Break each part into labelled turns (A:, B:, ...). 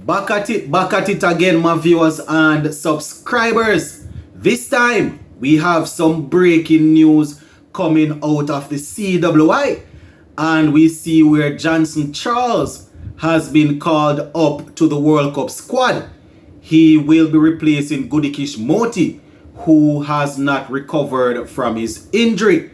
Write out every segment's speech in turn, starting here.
A: Back at it again, my viewers and subscribers. This time we have some breaking news coming out of the CWI, and we see where Johnson Charles has been called up to the World Cup squad. He will be replacing Motie, who has not recovered from his injury.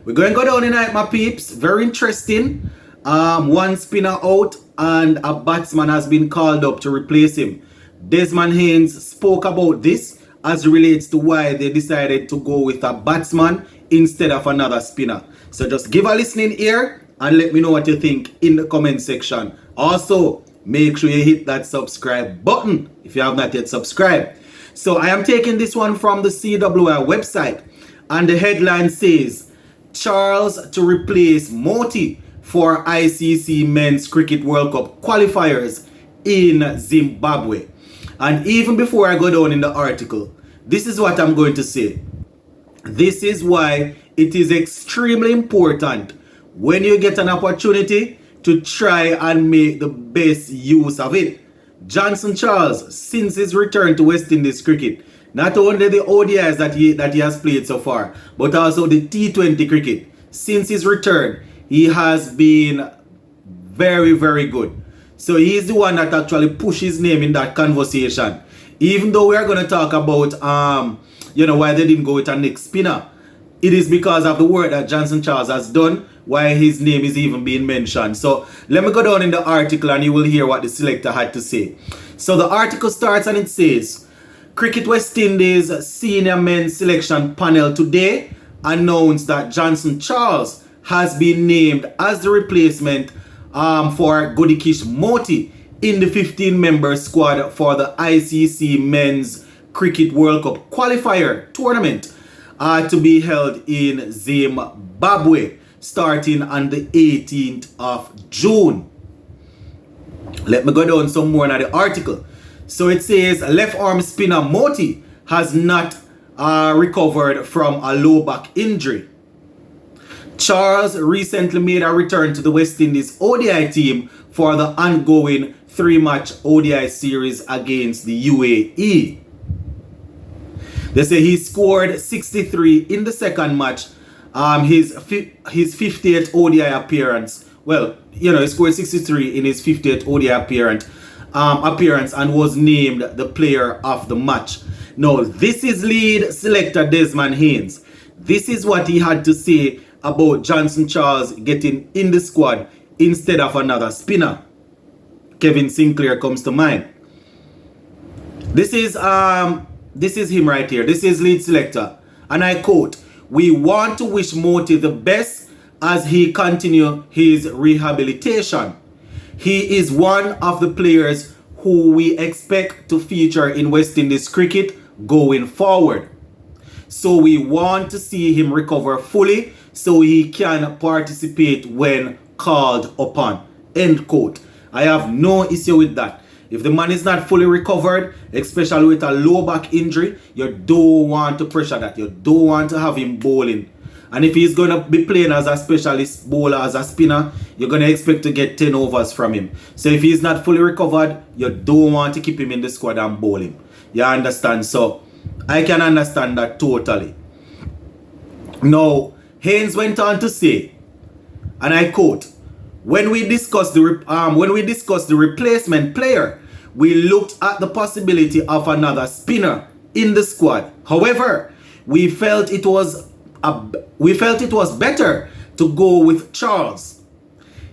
A: We're going to go down tonight, my peeps. Very interesting. One spinner out and a batsman has been called up to replace him. Desmond Haynes spoke about this as relates to why they decided to go with a batsman instead of another spinner. So just give a listening ear and let me know what you think in the comment section. Also, make sure you hit that subscribe button if you have not yet subscribed. So I am taking this one from the CWI website, and the headline says, Charles to replace Motie for ICC Men's Cricket World Cup qualifiers in Zimbabwe. And even before I go down in the article, this is what I'm going to say. This is why it is extremely important when you get an opportunity to try and make the best use of it. Johnson Charles, since his return to West Indies cricket, not only the ODIs that he has played so far, but also the T20 cricket, since his return, he has been very, very good. So he's the one that actually pushed his name in that conversation. Even though we are going to talk about, why they didn't go with a next spinner, it is because of the work that Johnson Charles has done why his name is even being mentioned. So let me go down in the article and you will hear what the selector had to say. So the article starts and it says, Cricket West Indies senior men's selection panel today announced that Johnson Charles has been named as the replacement for Motie in the 15-member squad for the ICC Men's Cricket World Cup qualifier tournament to be held in Zimbabwe starting on the 18th of June. Let me go down some more in the article. So it says left arm spinner Motie has not recovered from a low back injury. Charles recently made a return to the West Indies ODI team for the ongoing 3-match ODI series against the UAE. They say he scored 63 in the second match, his 50th ODI appearance. Well, he scored 63 in his 50th ODI appearance and was named the player of the match. Now, this is lead selector Desmond Haynes. This is what he had to say about Johnson Charles getting in the squad instead of another spinner. Kevin Sinclair comes to mind. This is him right here. This is lead selector. And I quote, "We want to wish Motie the best as he continue his rehabilitation. He is one of the players who we expect to feature in West Indies cricket going forward. So we want to see him recover fully so he can participate when called upon." End quote. I have no issue with that. If the man is not fully recovered, especially with a low back injury, you don't want to pressure that. You don't want to have him bowling. And if he's going to be playing as a specialist bowler, as a spinner, you're going to expect to get 10 overs from him. So if he's not fully recovered, you don't want to keep him in the squad and bowl him. You understand? So I can understand that totally. Now, Haynes went on to say, and I quote, when we discussed the replacement player, we looked at the possibility of another spinner in the squad. However, we felt it was better to go with Charles.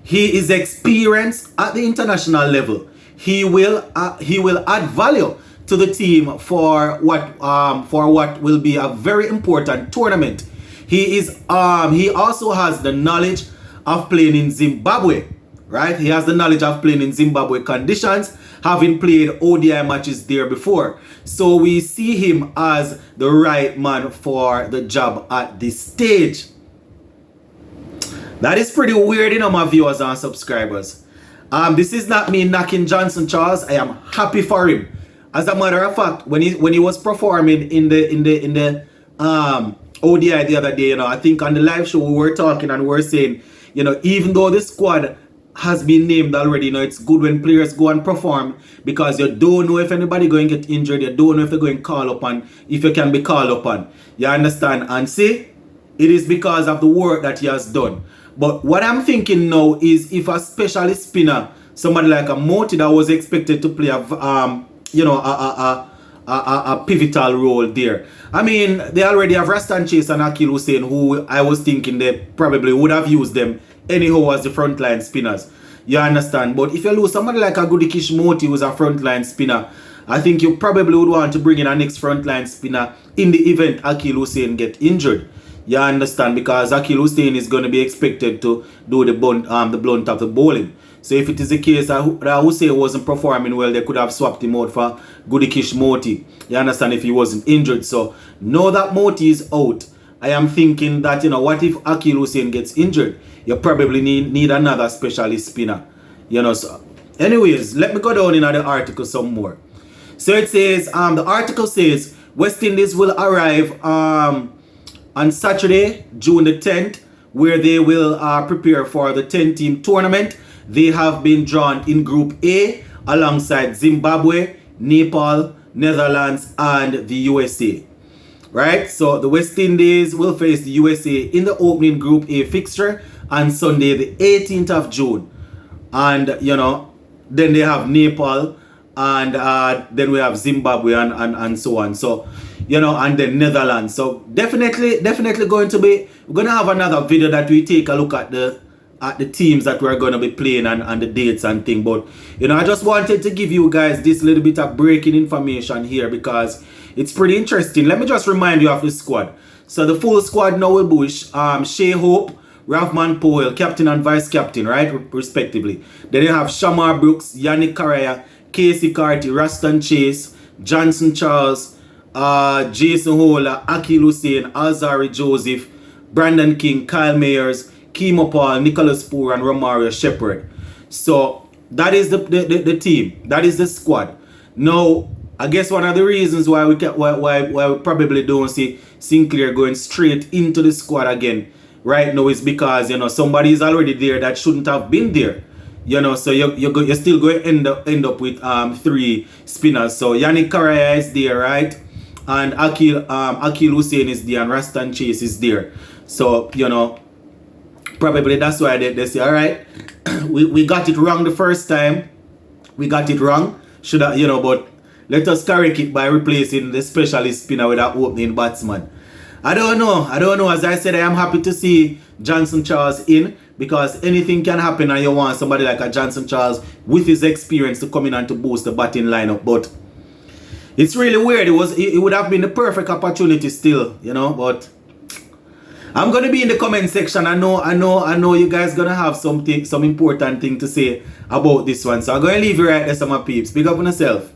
A: He is experienced at the international level. He will add value to the team for what will be a very important tournament. He also has the knowledge of playing in Zimbabwe, right? He has the knowledge of playing in Zimbabwe conditions, having played ODI matches there before. So we see him as the right man for the job at this stage. That is pretty weird, my viewers and subscribers. This is not me knocking Johnson Charles. I am happy for him. As a matter of fact, when he was performing in the ODI the other day, I think on the live show we were talking and we were saying, even though the squad has been named already. You know, it's good when players go and perform because you don't know if anybody going to get injured. You don't know if they're going to call upon, if you can be called upon. You understand? And see, it is because of the work that he has done. But what I'm thinking now is if a specialist spinner, somebody like a Motie that was expected to play a pivotal role there. I mean, they already have Rastan Chase and Akil Hussein, who I was thinking they probably would have used them anyhow as the frontline spinners. You understand? But if you lose somebody like a Goodikish Motie who's a frontline spinner, I think you probably would want to bring in a next frontline spinner in the event Akil Hussein get injured. You understand? Because Akil Hussein is going to be expected to do the blunt of the bowling. So if it is the case that Hussein wasn't performing well, they could have swapped him out for Goodikish Motie. You understand? If he wasn't injured. So now that Motie is out, I am thinking that, you know, what if Akil Hussein gets injured? You probably need another specialist spinner. You know, so anyways, let me go down in the article some more. So it says, the article says West Indies will arrive on Saturday, June the 10th, where they will prepare for the 10-team tournament. They have been drawn in Group A alongside Zimbabwe, Nepal, Netherlands, and the USA. Right? So the West Indies will face the USA in the opening Group A fixture on Sunday, the 18th of June. And, you know, then they have Nepal, and then we have Zimbabwe and so on. So, you know, and then Netherlands. So definitely going to be, we're going to have another video that we take a look at the teams that we're going to be playing and the dates and thing. But, you know, I just wanted to give you guys this little bit of breaking information here because it's pretty interesting. Let me just remind you of the squad. So the full squad now will be Shea Hope, Rahman Powell, captain and vice captain, right, respectively. Then you have Shamar Brooks, Yannick Correa, Casey Carty, Rastan Chase, Johnson Charles, Jason Hola, Akil Hussein, Azari Joseph, Brandon King, Kyle Mayers, Kimo Paul, Nicholas Poor, and Romario Shepherd. So that is the team. That is the squad. Now, I guess one of the reasons why we probably don't see Sinclair going straight into the squad again right now is because, you know, somebody is already there that shouldn't have been there. You know, so you're still going to end up with 3 spinners. So Yannick Correa is there, right? And Akil Hussein is there, and Rastan Chase is there. So, you know, probably that's why they say, all right, we got it wrong the first time. We got it wrong. Should I, you know, but let us correct it by replacing the specialist spinner with that opening batsman. I don't know. As I said, I am happy to see Johnson Charles in because anything can happen and you want somebody like a Johnson Charles with his experience to come in and to boost the batting lineup. But it's really weird. It would have been the perfect opportunity still, you know, but I'm going to be in the comment section. I know you guys going to have some important thing to say about this one. So I'm going to leave you right there, some peeps. Big up on yourself.